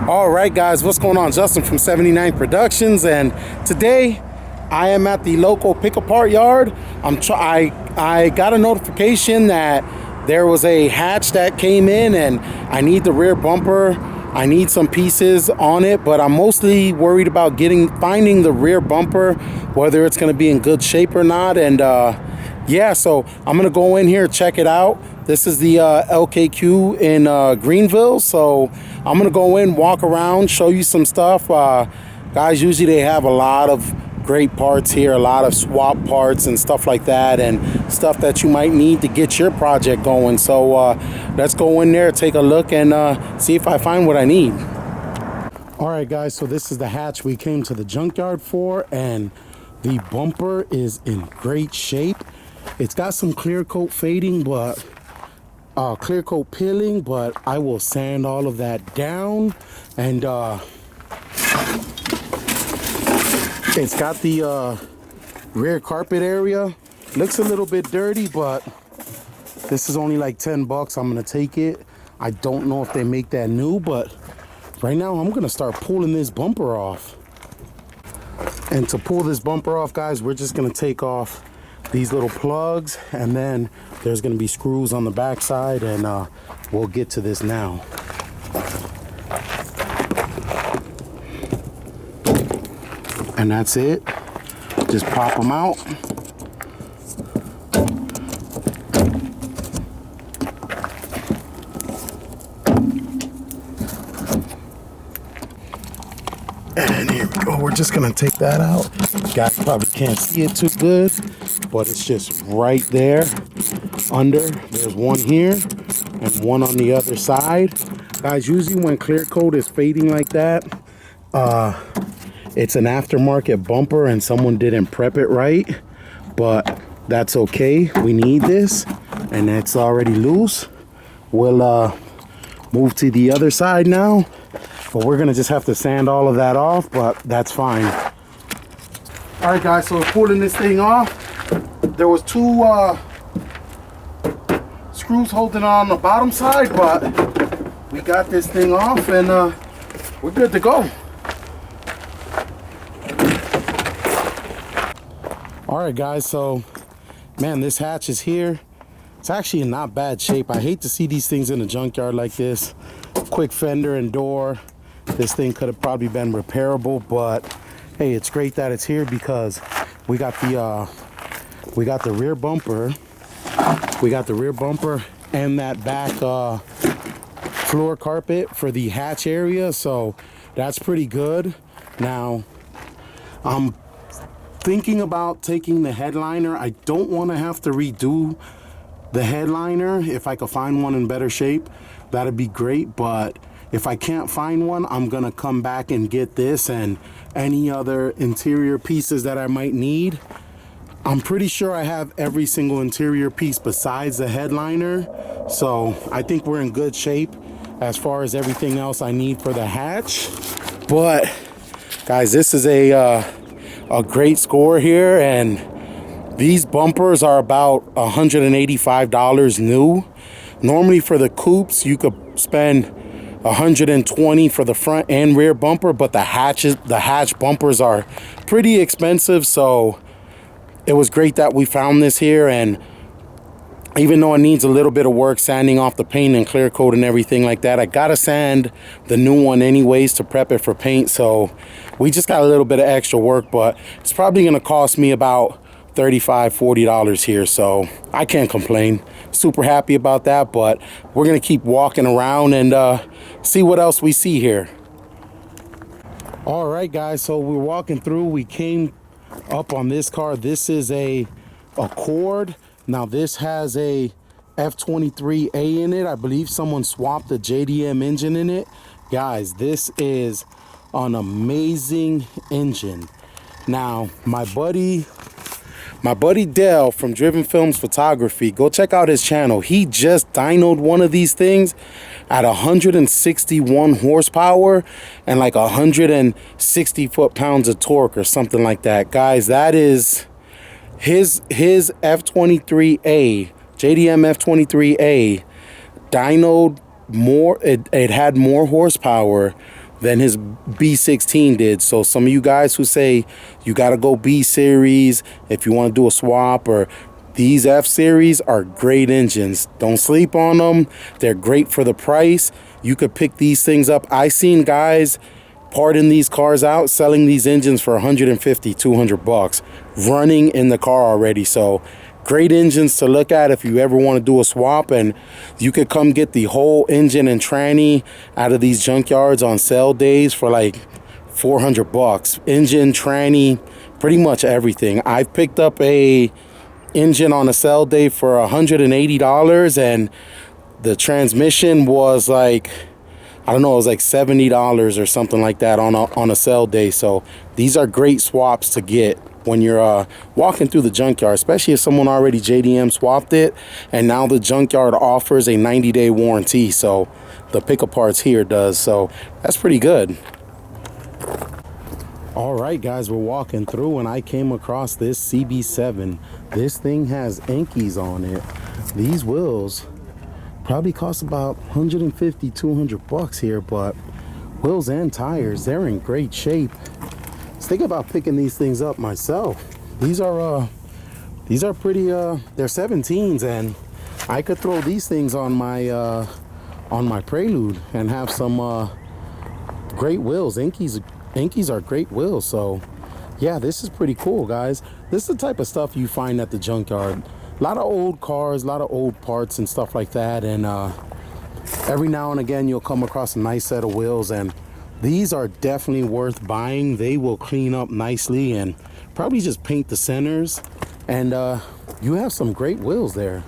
All right, guys, what's going on? Justin from 79 Productions, and today I am at the local pick-apart yard. I got a notification that there was a hatch that came in, and I need the rear bumper. I need some pieces on it, but I'm mostly worried about finding the rear bumper, whether it's going to be in good shape or not. And yeah, so I'm gonna go in here, check it out. This is the LKQ in Greenville, so I'm gonna go in, walk around, show you some stuff. Guys, usually they have a lot of great parts here, a lot of swap parts and stuff like that, and stuff that you might need to get your project going. So let's go in there, take a look, and see if I find what I need. All right, guys, so this is the hatch we came to the junkyard for, and the bumper is in great shape. It's got some clear coat fading, but clear coat peeling, but I will sand all of that down. And it's got the rear carpet area. Looks a little bit dirty, but this is only like 10 bucks. I'm gonna take it. I don't know if they make that new, but right now I'm gonna start pulling this bumper off. And to pull this bumper off, guys, we're just gonna take off these little plugs, and then there's going to be screws on the back side, and we'll get to this now. And that's it. Just pop them out. And here we go. We're just going to take that out. You guys probably can't see it too good, but it's just right there under. There's one here and one on the other side. Guys, usually when clear coat is fading like that, it's an aftermarket bumper and someone didn't prep it right, but that's okay. We need this, and it's already loose. We'll move to the other side now, but we're gonna just have to sand all of that off, but that's fine. All right, guys, so we're pulling this thing off. There was two screws holding on the bottom side, but we got this thing off, and we're good to go. All right, guys, so man, this hatch is here. It's actually in not bad shape. I hate to see these things in a junkyard like this. Quick fender and door. This thing could have probably been repairable, but hey, it's great that it's here because we got the rear bumper. We got the rear bumper and that back floor carpet for the hatch area, so that's pretty good. Now, I'm thinking about taking the headliner. I don't want to have to redo the headliner. If I could find one in better shape, that'd be great, but if I can't find one, I'm gonna come back and get this and any other interior pieces that I might need. I'm pretty sure I have every single interior piece besides the headliner, so I think we're in good shape as far as everything else I need for the hatch. But guys, this is a great score here, and these bumpers are about $185 new. Normally for the coupes, you could spend $120 for the front and rear bumper, but the hatch bumpers are pretty expensive, so it was great that we found this here. And even though it needs a little bit of work sanding off the paint and clear coat and everything like that, I gotta sand the new one anyways to prep it for paint, so we just got a little bit of extra work, but it's probably gonna cost me about $35–40 here, so I can't complain. Super happy about that, but we're gonna keep walking around and see what else we see here. All right, guys, so we're walking through. We came up on this car. This is a Accord. Now this has a F23A in it. I believe someone swapped the JDM engine in it. Guys, this is an amazing engine. Now my buddy Dale from Driven Films Photography, go check out his channel. He just dynoed one of these things at 161 horsepower and like 160 foot-pounds of torque or something like that. Guys, that is his F23A, JDM F23A dynoed more. It had more horsepower than his B16 did. So some of you guys who say you got to go B series if you want to do a swap, or these F series are great engines. Don't sleep on them. They're great for the price. You could pick these things up. I seen guys parting these cars out, selling these engines for 150, 200 bucks, running in the car already. So great engines to look at if you ever want to do a swap. And you could come get the whole engine and tranny out of these junkyards on sale days for like 400 bucks. Engine, tranny, pretty much everything. I've picked up a engine on a sale day for $180, and the transmission was like, I don't know, it was like $70 or something like that on a sale day. So these are great swaps to get when you're walking through the junkyard, especially if someone already JDM swapped it, and now the junkyard offers a 90-day warranty. So the pick parts here does. So that's pretty good. All right, guys, we're walking through and I came across this CB7. This thing has Yankees on it. These wheels probably cost about 150, 200 bucks here, but wheels and tires, they're in great shape. I was thinking about picking these things up myself. These are pretty, they're 17s, and I could throw these things on my Prelude and have some great wheels. Yankees are great wheels. So yeah, this is pretty cool, guys. This is the type of stuff you find at the junkyard. A lot of old cars, a lot of old parts and stuff like that. And every now and again, you'll come across a nice set of wheels. And these are definitely worth buying. They will clean up nicely and probably just paint the centers. And you have some great wheels there.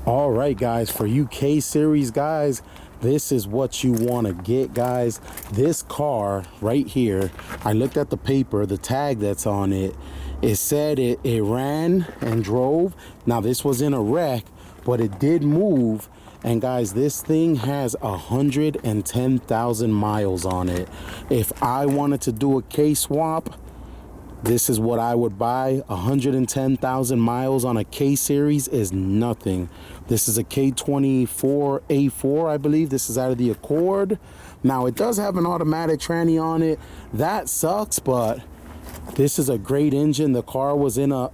All right, guys, for you K-Series guys, this is what you want to get, guys. This car right here, I looked at the paper, the tag that's on it. It said it ran and drove. Now, this was in a wreck, but it did move. And guys, this thing has 110,000 miles on it. If I wanted to do a K swap, this is what I would buy. 110,000 miles on a K-Series is nothing. This is a K24A4, I believe. This is out of the Accord. Now, it does have an automatic tranny on it. That sucks, but this is a great engine. The car was in it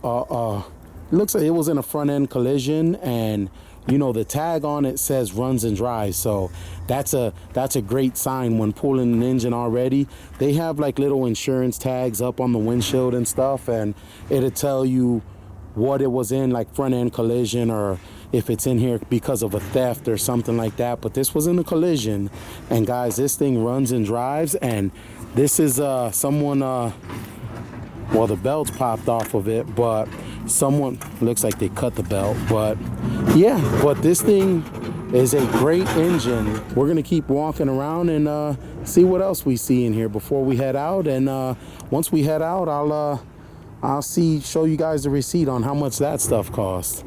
looks like it was in a front-end collision, and you know, the tag on it says runs and drives. So that's a great sign when pulling an engine already. They have like little insurance tags up on the windshield and stuff, and it'll tell you what it was in, like front end collision, or if it's in here because of a theft or something like that. But this was in a collision, and guys, this thing runs and drives. And this is someone well, the belt's popped off of it, but someone, looks like they cut the belt. But yeah, but this thing is a great engine. We're gonna keep walking around and see what else we see in here before we head out. And once we head out, I'll show you guys the receipt on how much that stuff costs.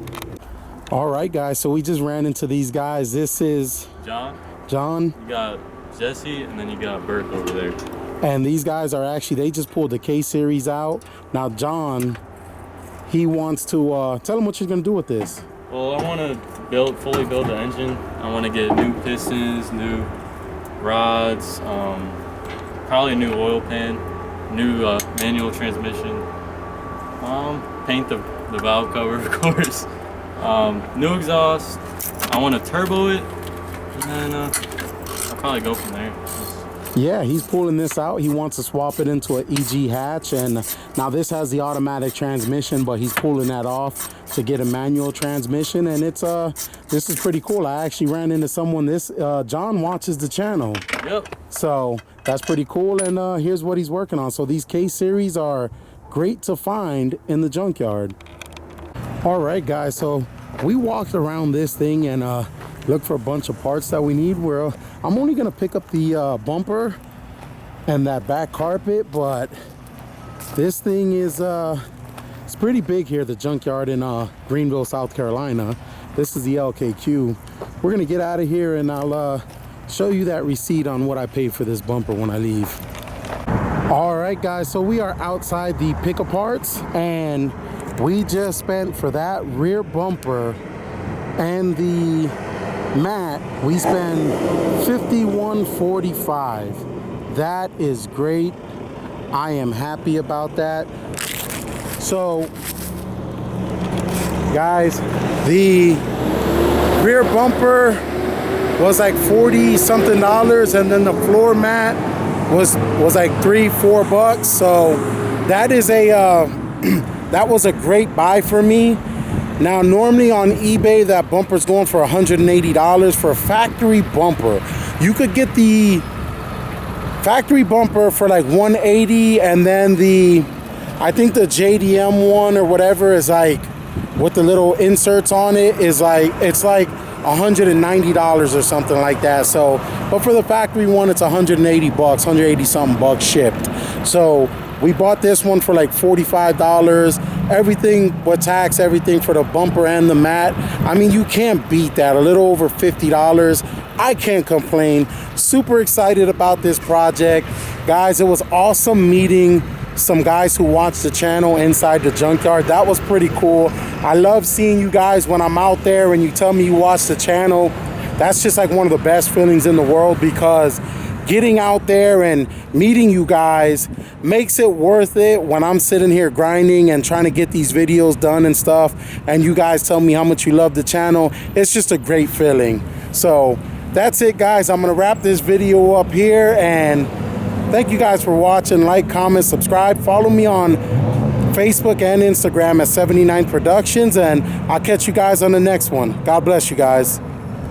All right, guys, so we just ran into these guys. This is John. You got Jesse, and then you got Bert over there. And these guys are actually, they just pulled the K-Series out. Now, John, he wants to, tell him what you're gonna do with this. Well, I want to fully build the engine. I want to get new pistons, new rods, probably a new oil pan, new manual transmission, paint the valve cover, of course, new exhaust. I want to turbo it, and then I'll probably go from there. Yeah, he's pulling this out. He wants to swap it into an EG hatch, and now this has the automatic transmission, but he's pulling that off to get a manual transmission. And it's this is pretty cool. I actually ran into someone. John watches the channel. Yep. So that's pretty cool. And here's what he's working on. So these K-Series are great to find in the junkyard. All right, guys. So we walked around this thing and looked for a bunch of parts that we need. I'm only gonna pick up the bumper and that back carpet, but this thing is it's pretty big here, the junkyard in Greenville, South Carolina. This is the LKQ. We're gonna get out of here and I'll show you that receipt on what I paid for this bumper when I leave. All right, guys, so we are outside the pickup parts, and we just spent for that rear bumper and the mat, we spend $51.45. That is great. I am happy about that. So guys, the rear bumper was like 40 something dollars, and then the floor mat was like $3-4. So that is a that was a great buy for me. Now normally on eBay that bumper's going for $180 for a factory bumper. You could get the factory bumper for like $180, and then I think the JDM one or whatever is like with the little inserts on it is like, it's like $190 or something like that. So but for the factory one it's $180, 180 something bucks shipped. So we bought this one for like $45, everything but tax, everything for the bumper and the mat. I mean, you can't beat that. A little over $50. I can't complain. Super excited about this project. Guys, it was awesome meeting some guys who watch the channel inside the junkyard. That was pretty cool. I love seeing you guys when I'm out there and you tell me you watch the channel. That's just like one of the best feelings in the world, because getting out there and meeting you guys makes it worth it when I'm sitting here grinding and trying to get these videos done and stuff, and you guys tell me how much you love the channel. It's just a great feeling. So that's it, guys. I'm gonna wrap this video up here, and thank you guys for watching. Like, comment, subscribe. Follow me on Facebook and Instagram at 79 Productions, and I'll catch you guys on the next one. God bless you guys.